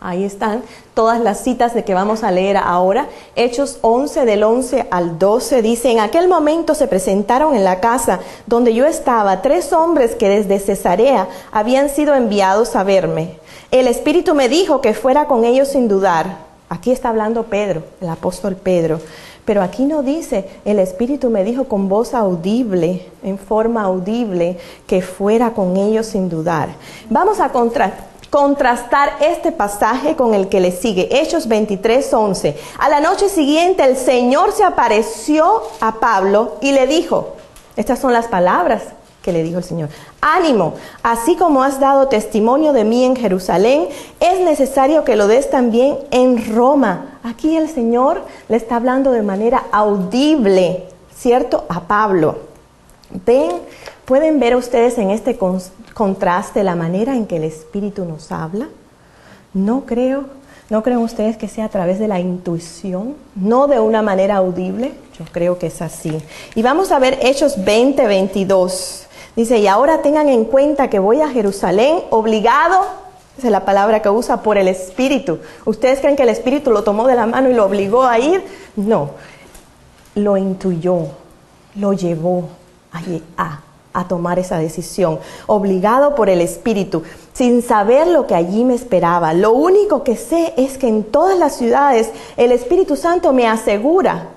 Ahí están todas las citas de que vamos a leer ahora. Hechos 11, del 11 al 12, dice: en aquel momento se presentaron en la casa donde yo estaba 3 hombres que desde Cesarea habían sido enviados a verme. El Espíritu me dijo que fuera con ellos sin dudar. Aquí está hablando Pedro, el apóstol Pedro. Pero aquí no dice, el Espíritu me dijo con voz audible, en forma audible, que fuera con ellos sin dudar. Vamos a contrastar este pasaje con el que le sigue, Hechos 23:11. A la noche siguiente el Señor se apareció a Pablo y le dijo, estas son las palabras que le dijo el Señor: ánimo, así como has dado testimonio de mí en Jerusalén, es necesario que lo des también en Roma. Aquí el Señor le está hablando de manera audible, ¿cierto?, a Pablo. ¿Pueden ver ustedes en este contraste la manera en que el Espíritu nos habla? ¿No creen ustedes que sea a través de la intuición, no de una manera audible? Yo creo que es así. Y vamos a ver Hechos 20:22. Dice: y ahora tengan en cuenta que voy a Jerusalén obligado, esa es la palabra que usa, por el Espíritu. ¿Ustedes creen que el Espíritu lo tomó de la mano y lo obligó a ir? No, lo intuyó, lo llevó a tomar esa decisión, obligado por el Espíritu, sin saber lo que allí me esperaba. Lo único que sé es que en todas las ciudades el Espíritu Santo me asegura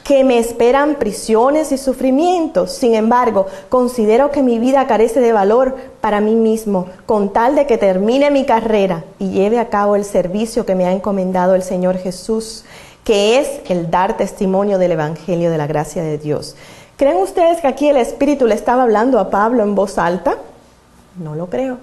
que me esperan prisiones y sufrimientos. Sin embargo, considero que mi vida carece de valor para mí mismo, con tal de que termine mi carrera y lleve a cabo el servicio que me ha encomendado el Señor Jesús, que es el dar testimonio del Evangelio de la gracia de Dios. ¿Creen ustedes que aquí el Espíritu le estaba hablando a Pablo en voz alta? No lo creo.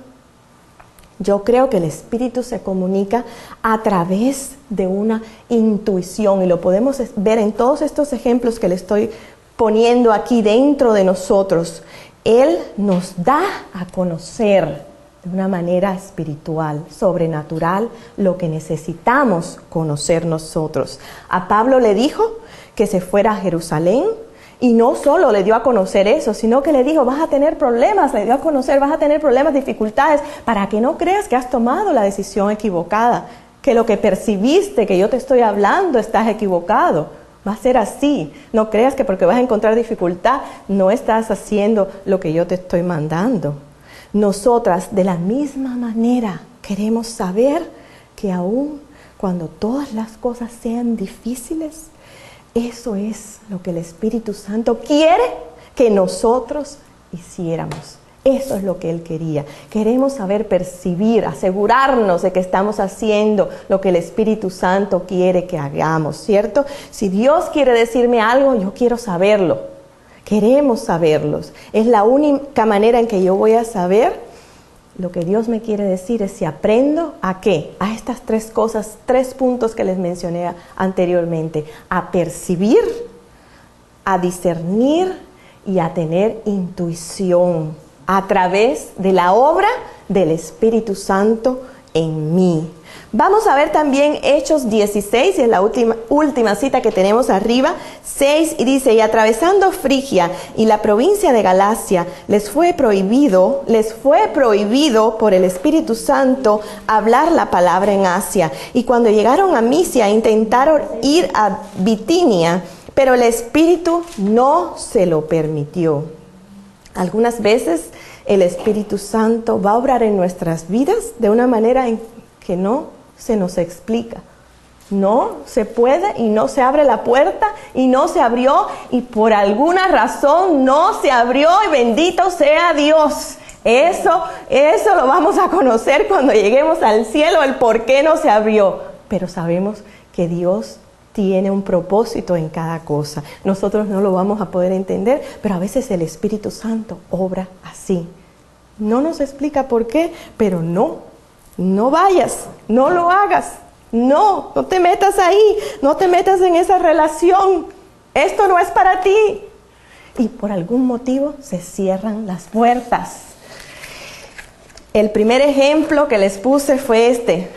Yo creo que el Espíritu se comunica a través de una intuición, y lo podemos ver en todos estos ejemplos que le estoy poniendo aquí dentro de nosotros. Él nos da a conocer de una manera espiritual, sobrenatural, lo que necesitamos conocer nosotros. A Pablo le dijo que se fuera a Jerusalén. Y no solo le dio a conocer eso, sino que le dijo: vas a tener problemas, le dio a conocer, vas a tener problemas, dificultades, para que no creas que has tomado la decisión equivocada, que lo que percibiste, que yo te estoy hablando, estás equivocado. Va a ser así. No creas que porque vas a encontrar dificultad, no estás haciendo lo que yo te estoy mandando. Nosotras, de la misma manera, queremos saber que aun cuando todas las cosas sean difíciles, eso es lo que el Espíritu Santo quiere que nosotros hiciéramos. Eso es lo que Él quería. Queremos saber percibir, asegurarnos de que estamos haciendo lo que el Espíritu Santo quiere que hagamos, ¿cierto? Si Dios quiere decirme algo, yo quiero saberlo. Queremos saberlos. Es la única manera en que yo voy a saber lo que Dios me quiere decir, es si aprendo ¿a qué? A estas 3 cosas, 3 puntos que les mencioné anteriormente: a percibir, a discernir y a tener intuición a través de la obra del Espíritu Santo en mí. Vamos a ver también Hechos 16, y es la última cita que tenemos arriba, 6, y dice: y atravesando Frigia y la provincia de Galacia, les fue prohibido por el Espíritu Santo hablar la palabra en Asia. Y cuando llegaron a Misia, intentaron ir a Bitinia, pero el Espíritu no se lo permitió. Algunas veces el Espíritu Santo va a obrar en nuestras vidas de una manera en que no se nos explica. No se puede y no se abre la puerta y no se abrió, y por alguna razón no se abrió, y bendito sea Dios. Eso lo vamos a conocer cuando lleguemos al cielo, el por qué no se abrió. Pero sabemos que Dios tiene un propósito en cada cosa. Nosotros no lo vamos a poder entender, pero a veces el Espíritu Santo obra así. No nos explica por qué, pero no vayas, no lo hagas, no te metas ahí, no te metas en esa relación, esto no es para ti. Y por algún motivo se cierran las puertas. El primer ejemplo que les puse fue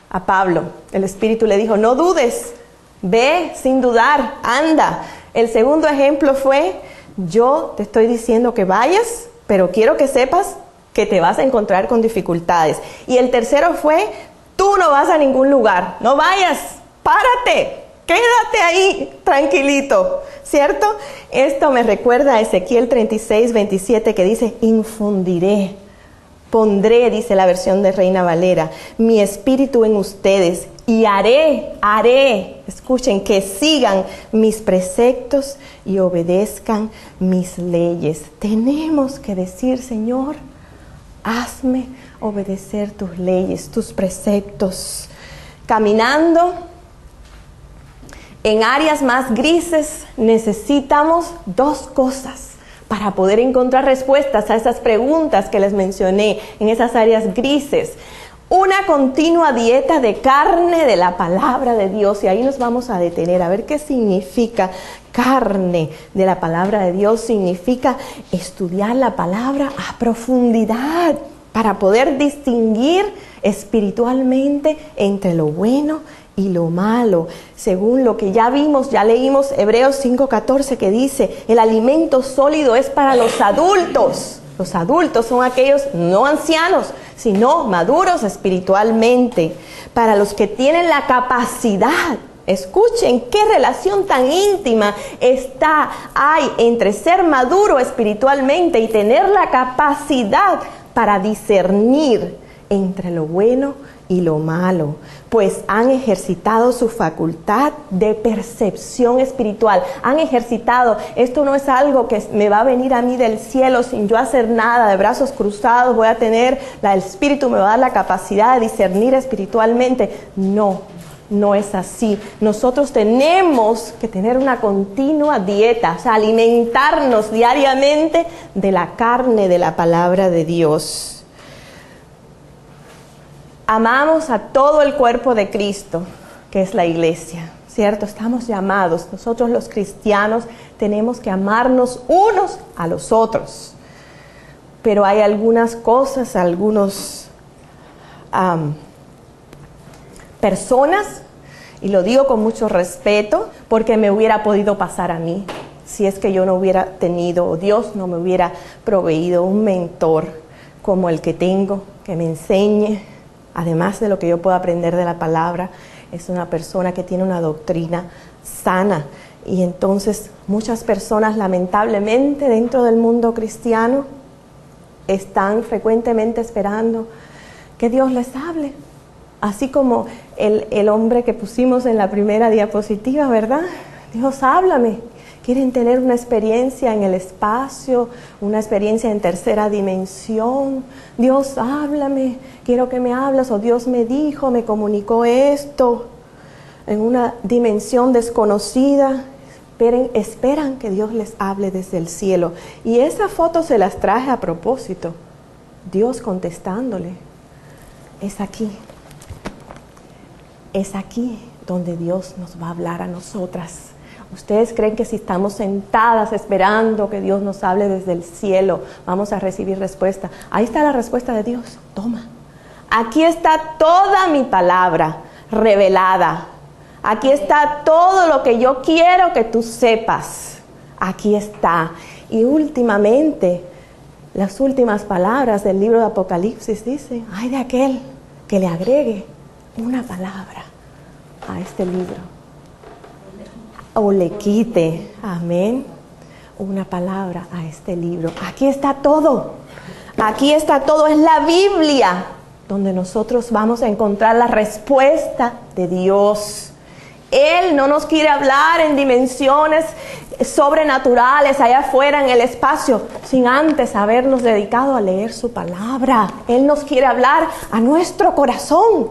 a Pablo. El Espíritu le dijo: no dudes, ve sin dudar, anda. El segundo ejemplo fue: yo te estoy diciendo que vayas, pero quiero que sepas que te vas a encontrar con dificultades. Y el tercero fue: tú no vas a ningún lugar, no vayas, párate. Quédate ahí, tranquilito, ¿cierto? Esto me recuerda a Ezequiel 36, 27, que dice, infundiré, pondré, dice la versión de Reina Valera, mi espíritu en ustedes y haré, escuchen, que sigan mis preceptos y obedezcan mis leyes. Tenemos que decir, Señor, hazme obedecer tus leyes, tus preceptos. Caminando en áreas más grises necesitamos dos cosas para poder encontrar respuestas a esas preguntas que les mencioné en esas áreas grises. Una continua dieta de carne de la palabra de Dios, y ahí nos vamos a detener a ver qué significa carne de la palabra de Dios. Significa estudiar la palabra a profundidad para poder distinguir espiritualmente entre lo bueno y lo malo, según lo que ya vimos, ya leímos Hebreos 5:14, que dice, el alimento sólido es para los adultos. Los adultos son aquellos no ancianos, sino maduros espiritualmente, para los que tienen la capacidad. Escuchen qué relación tan íntima hay entre ser maduro espiritualmente y tener la capacidad para discernir entre lo bueno y lo malo, pues han ejercitado su facultad de percepción espiritual. Han ejercitado, esto no es algo que me va a venir a mí del cielo sin yo hacer nada, de brazos cruzados, voy a tener, el Espíritu me va a dar la capacidad de discernir espiritualmente. No es así. Nosotros tenemos que tener una continua dieta, o sea, alimentarnos diariamente de la carne de la palabra de Dios. Amamos a todo el cuerpo de Cristo, que es la iglesia, ¿cierto? Estamos llamados, nosotros los cristianos tenemos que amarnos unos a los otros. Pero hay algunas cosas, personas, y lo digo con mucho respeto, porque me hubiera podido pasar a mí, si es que yo no hubiera tenido, o Dios no me hubiera proveído un mentor como el que tengo, que me enseñe. Además de lo que yo puedo aprender de la palabra, es una persona que tiene una doctrina sana. Y entonces muchas personas, lamentablemente, dentro del mundo cristiano, están frecuentemente esperando que Dios les hable. Así como el hombre que pusimos en la primera diapositiva, ¿verdad? Dios, háblame. Quieren tener una experiencia en el espacio, una experiencia en tercera dimensión. Dios, háblame, quiero que me hables, o Dios me dijo, me comunicó esto, en una dimensión desconocida. Esperan que Dios les hable desde el cielo. Y esa foto se las traje a propósito. Dios contestándole. Es aquí donde Dios nos va a hablar a nosotras. ¿Ustedes creen que si estamos sentadas esperando que Dios nos hable desde el cielo, vamos a recibir respuesta? Ahí está la respuesta de Dios. Toma. Aquí está toda mi palabra revelada. Aquí está todo lo que yo quiero que tú sepas. Aquí está. Y últimamente, las últimas palabras del libro de Apocalipsis dicen, ay de aquel que le agregue una palabra a este libro. O le quite, amén, una palabra a este libro. Aquí está todo, es la Biblia, donde nosotros vamos a encontrar la respuesta de Dios. Él no nos quiere hablar en dimensiones sobrenaturales allá afuera en el espacio, sin antes habernos dedicado a leer su palabra. Él nos quiere hablar a nuestro corazón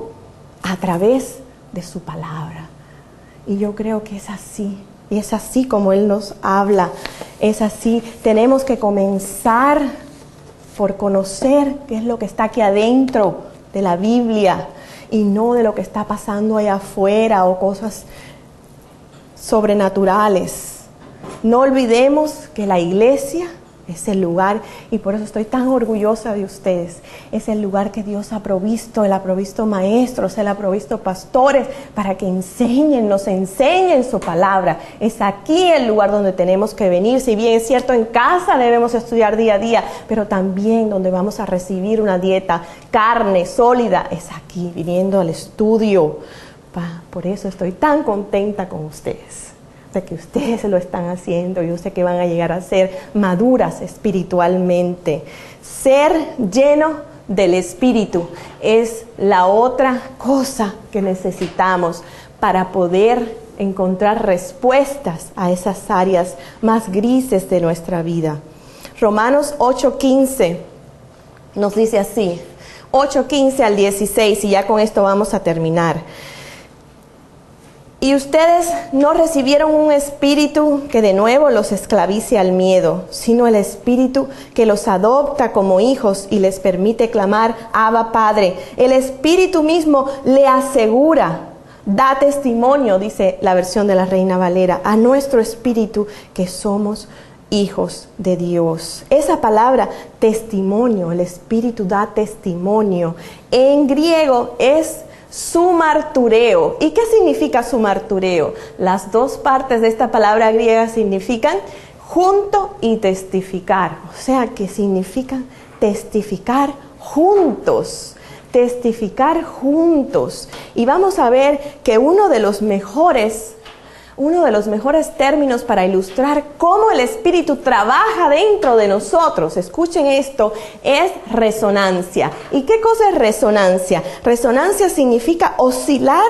a través de su palabra. Y yo creo que es así, y es así como Él nos habla, es así. Tenemos que comenzar por conocer qué es lo que está aquí adentro de la Biblia, y no de lo que está pasando allá afuera o cosas sobrenaturales. No olvidemos que la iglesia es el lugar, y por eso estoy tan orgullosa de ustedes. Es el lugar que Dios ha provisto. Él ha provisto maestros, Él ha provisto pastores para que nos enseñen su palabra. Es aquí el lugar donde tenemos que venir. Si bien es cierto, en casa debemos estudiar día a día, pero también donde vamos a recibir una dieta carne sólida, es aquí, viniendo al estudio. Por eso estoy tan contenta con ustedes, de que ustedes lo están haciendo. Yo sé que van a llegar a ser maduras espiritualmente. Ser lleno del Espíritu es la otra cosa que necesitamos para poder encontrar respuestas a esas áreas más grises de nuestra vida. Romanos 8:15 nos dice así, 8:15 al 16, y ya con esto vamos a terminar. Y ustedes no recibieron un espíritu que de nuevo los esclavice al miedo, sino el espíritu que los adopta como hijos y les permite clamar, Abba, Padre. El espíritu mismo le asegura, da testimonio, dice la versión de la Reina Valera, a nuestro espíritu que somos hijos de Dios. Esa palabra testimonio, el espíritu da testimonio, en griego es sumartureo. ¿Y qué significa sumartureo? Las dos partes de esta palabra griega significan junto y testificar. O sea, que significan testificar juntos. Testificar juntos. Y vamos a ver que uno de los mejores términos para ilustrar cómo el Espíritu trabaja dentro de nosotros, escuchen esto, es resonancia. ¿Y qué cosa es resonancia? Resonancia significa oscilar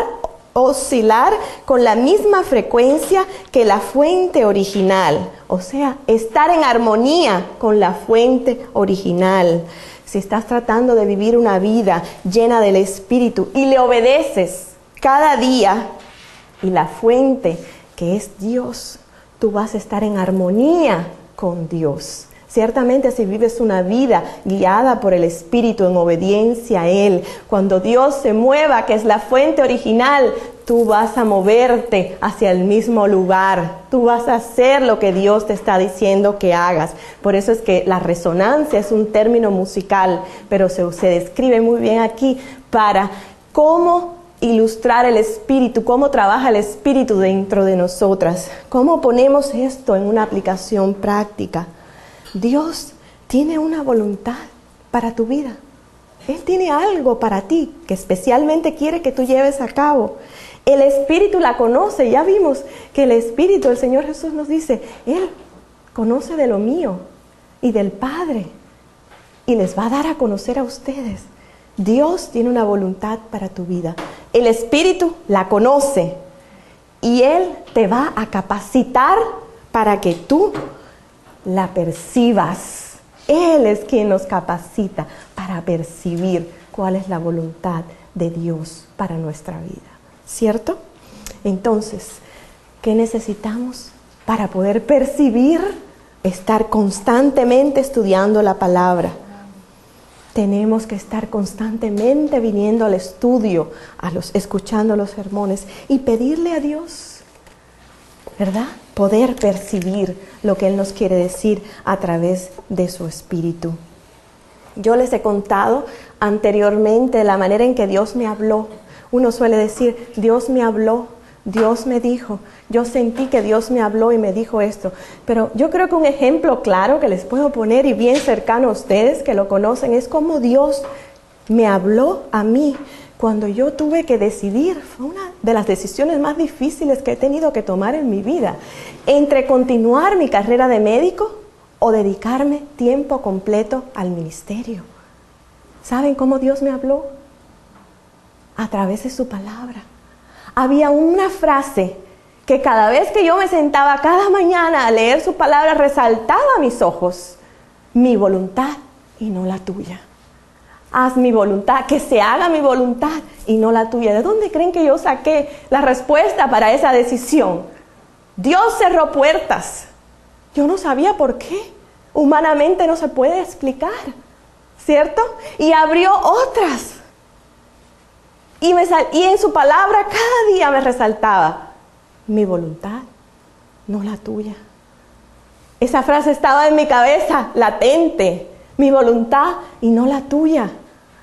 con la misma frecuencia que la fuente original. O sea, estar en armonía con la fuente original. Si estás tratando de vivir una vida llena del Espíritu y le obedeces cada día, y la fuente que es Dios, tú vas a estar en armonía con Dios. Ciertamente, si vives una vida guiada por el Espíritu en obediencia a Él, cuando Dios se mueva, que es la fuente original, tú vas a moverte hacia el mismo lugar. Tú vas a hacer lo que Dios te está diciendo que hagas. Por eso es que la resonancia es un término musical, pero se describe muy bien aquí para cómo ilustrar el Espíritu, cómo trabaja el Espíritu dentro de nosotras, cómo ponemos esto en una aplicación práctica. Dios tiene una voluntad para tu vida. Él tiene algo para ti que especialmente quiere que tú lleves a cabo. El Espíritu la conoce. Ya vimos que el Espíritu, el Señor Jesús nos dice, Él conoce de lo mío y del Padre y les va a dar a conocer a ustedes. Dios tiene una voluntad para tu vida. El Espíritu la conoce y Él te va a capacitar para que tú la percibas. Él es quien nos capacita para percibir cuál es la voluntad de Dios para nuestra vida. ¿Cierto? Entonces, ¿qué necesitamos para poder percibir? Estar constantemente estudiando la palabra. Tenemos que estar constantemente viniendo al estudio, escuchando los sermones y pedirle a Dios, ¿verdad? Poder percibir lo que Él nos quiere decir a través de su Espíritu. Yo les he contado anteriormente la manera en que Dios me habló. Uno suele decir, Dios me habló, Dios me dijo, yo sentí que Dios me habló y me dijo esto. Pero yo creo que un ejemplo claro que les puedo poner y bien cercano a ustedes que lo conocen es cómo Dios me habló a mí cuando yo tuve que decidir. Fue una de las decisiones más difíciles que he tenido que tomar en mi vida, entre continuar mi carrera de médico o dedicarme tiempo completo al ministerio. ¿Saben cómo Dios me habló? A través de su palabra. Había una frase que cada vez que yo me sentaba cada mañana a leer su palabra resaltaba a mis ojos: mi voluntad y no la tuya. Haz mi voluntad, que se haga mi voluntad y no la tuya. ¿De dónde creen que yo saqué la respuesta para esa decisión? Dios cerró puertas. Yo no sabía por qué. Humanamente no se puede explicar, ¿cierto? Y abrió otras. Y en su palabra cada día me resaltaba: mi voluntad, no la tuya. Esa frase estaba en mi cabeza, latente, mi voluntad y no la tuya.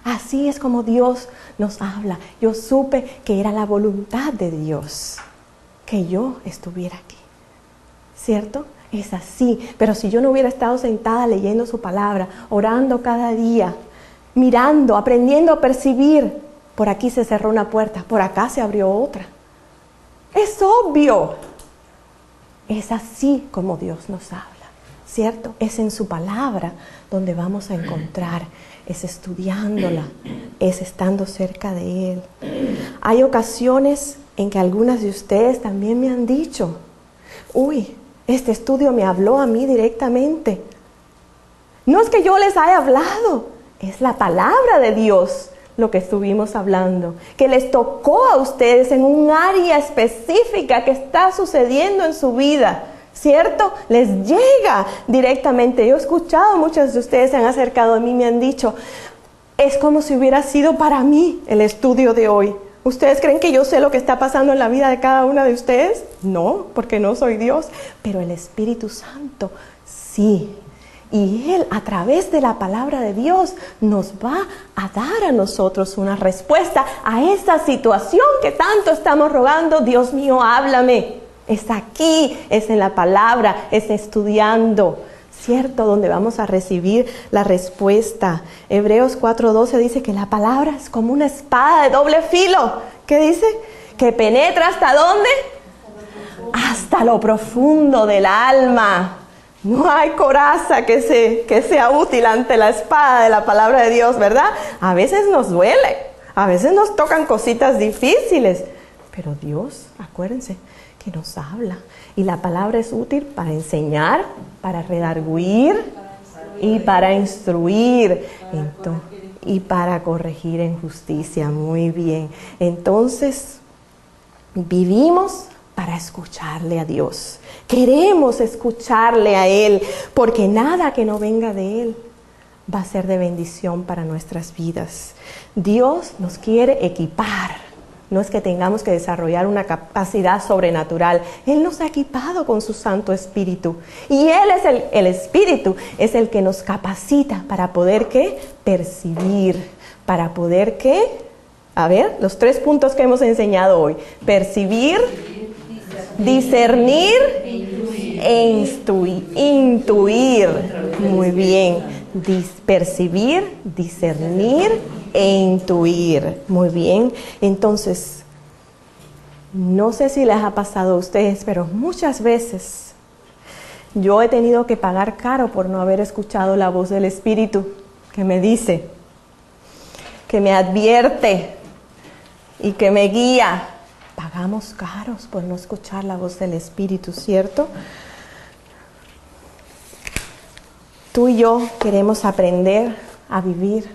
Así es como Dios nos habla. Yo supe que era la voluntad de Dios que yo estuviera aquí, ¿cierto? Es así, pero si yo no hubiera estado sentada leyendo su palabra, orando cada día, mirando, aprendiendo a percibir, por aquí se cerró una puerta, por acá se abrió otra. Es obvio. Es así como Dios nos habla, ¿cierto? Es en su palabra donde vamos a encontrar, es estudiándola, es estando cerca de Él. Hay ocasiones en que algunas de ustedes también me han dicho, uy, este estudio me habló a mí directamente. No es que yo les haya hablado, es la palabra de Dios lo que estuvimos hablando, que les tocó a ustedes en un área específica que está sucediendo en su vida, ¿cierto? Les llega directamente. Yo he escuchado, muchos de ustedes se han acercado a mí y me han dicho, es como si hubiera sido para mí el estudio de hoy. ¿Ustedes creen que yo sé lo que está pasando en la vida de cada una de ustedes? No, porque no soy Dios, pero el Espíritu Santo sí. Y Él, a través de la palabra de Dios, nos va a dar a nosotros una respuesta a esta situación que tanto estamos rogando. Dios mío, háblame. Es aquí, es en la palabra, es estudiando, ¿cierto? Donde vamos a recibir la respuesta. Hebreos 4:12 dice que la palabra es como una espada de doble filo. ¿Qué dice? Que penetra ¿hasta dónde? Hasta lo profundo del alma. No hay coraza que sea útil ante la espada de la palabra de Dios, ¿verdad? A veces nos duele, a veces nos tocan cositas difíciles, pero Dios, acuérdense, que nos habla. Y la palabra es útil para enseñar, para redarguir y para instruir. Y para corregir en justicia. Muy bien. Entonces, vivimos para escucharle a Dios. Queremos escucharle a Él, porque nada que no venga de Él va a ser de bendición para nuestras vidas. Dios nos quiere equipar. No es que tengamos que desarrollar una capacidad sobrenatural. Él nos ha equipado con su Santo Espíritu. Y Él es el Espíritu, es el que nos capacita para poder, ¿qué? Percibir. Para poder, ¿qué? A ver, los 3 puntos que hemos enseñado hoy. Percibir, discernir e intuir. Muy bien. Percibir, discernir e intuir. Muy bien. Entonces, no sé si les ha pasado a ustedes, pero muchas veces yo he tenido que pagar caro por no haber escuchado la voz del Espíritu que me dice, que me advierte y que me guía. Pagamos caros por no escuchar la voz del Espíritu, ¿cierto? Tú y yo queremos aprender a vivir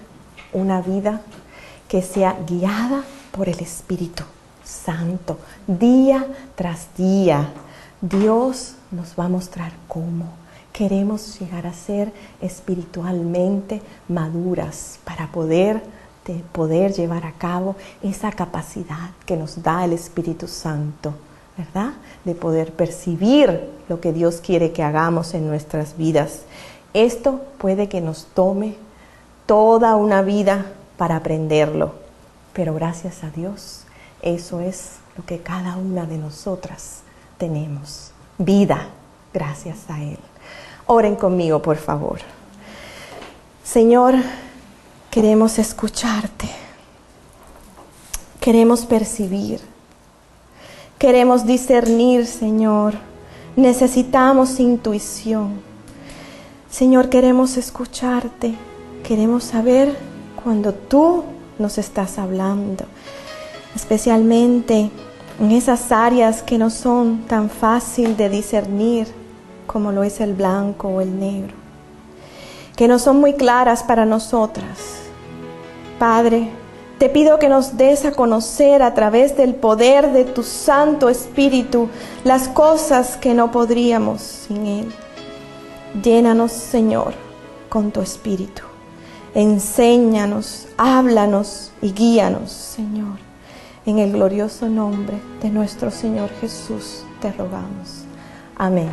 una vida que sea guiada por el Espíritu Santo, día tras día. Dios nos va a mostrar cómo. Queremos llegar a ser espiritualmente maduras para poder llevar a cabo esa capacidad que nos da el Espíritu Santo, ¿verdad? De poder percibir lo que Dios quiere que hagamos en nuestras vidas. Esto puede que nos tome toda una vida para aprenderlo, pero gracias a Dios, eso es lo que cada una de nosotras tenemos. Vida, gracias a Él. Oren conmigo, por favor. Señor, queremos escucharte. Queremos percibir. Queremos discernir, Señor. Necesitamos intuición. Señor, queremos escucharte. Queremos saber cuando tú nos estás hablando. Especialmente en esas áreas que no son tan fácil de discernir como lo es el blanco o el negro, que no son muy claras para nosotras. Padre, te pido que nos des a conocer a través del poder de tu Santo Espíritu las cosas que no podríamos sin Él. Llénanos, Señor, con tu Espíritu. Enséñanos, háblanos y guíanos, Señor. En el glorioso nombre de nuestro Señor Jesús te rogamos. Amén.